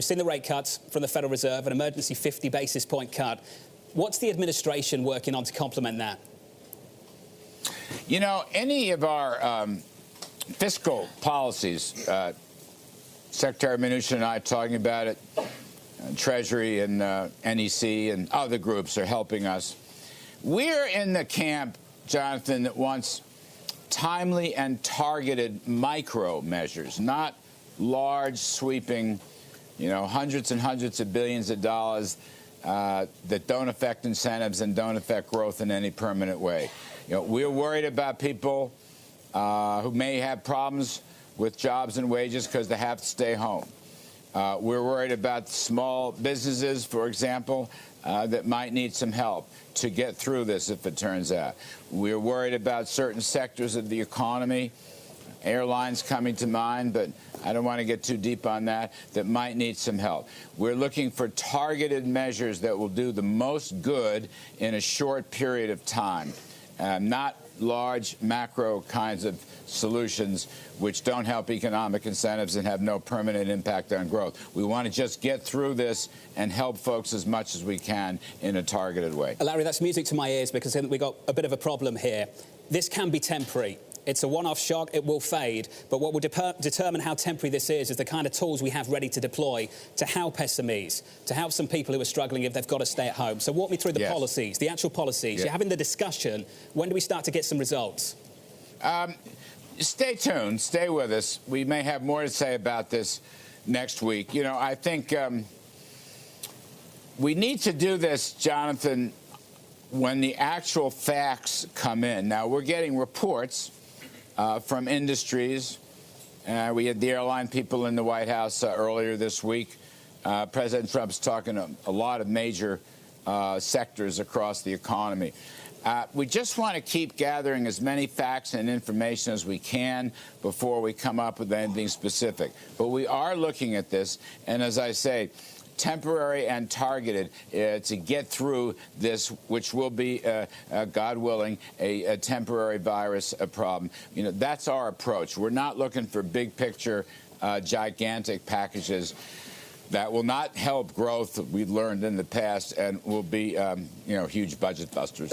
We've seen the rate cuts from the Federal Reserve, an emergency 50 basis point cut. What's the administration working on to complement that? You know, any of our fiscal policies, Secretary Mnuchin and I talking about it, Treasury and NEC and other groups are helping us. We're in the camp, Jonathan, that wants timely and targeted micro measures, not large, sweeping, hundreds and hundreds of billions of dollars that don't affect incentives and don't affect growth in any permanent way. We're worried about people who may have problems with jobs and wages because they have to stay home. We're worried about small businesses, for example, that might need some help to get through this if it turns out. We're worried about certain sectors of the economy, airlines coming to mind, but I don't want to get too deep on that might need some help. We're looking for targeted measures that will do the most good in a short period of time, not large macro kinds of solutions which don't help economic incentives and have no permanent impact on growth. We want to just get through this and help folks as much as we can in a targeted way. Larry, that's music to my ears because we've got a bit of a problem here. This can be temporary. It's a one-off shock. It will fade. But what will determine how temporary this is the kind of tools we have ready to deploy to help SMEs, to help some people who are struggling if they've got to stay at home. So walk me through the policies, the actual policies. You're having the discussion. When do we start to get some results? Stay tuned. Stay with us. We may have more to say about this next week. I think we need to do this, Jonathan, when the actual facts come in. Now, we're getting reports from industries. We had the airline people in the White House earlier this week. President Trump's talking to a lot of major sectors across the economy. We just want to keep gathering as many facts and information as we can before we come up with anything specific. But we are looking at this, and as I say, temporary and targeted to get through this, which will be, God willing, a temporary virus problem. That's our approach. We're not looking for big picture, gigantic packages that will not help growth, we've learned in the past, and will be, huge budget busters.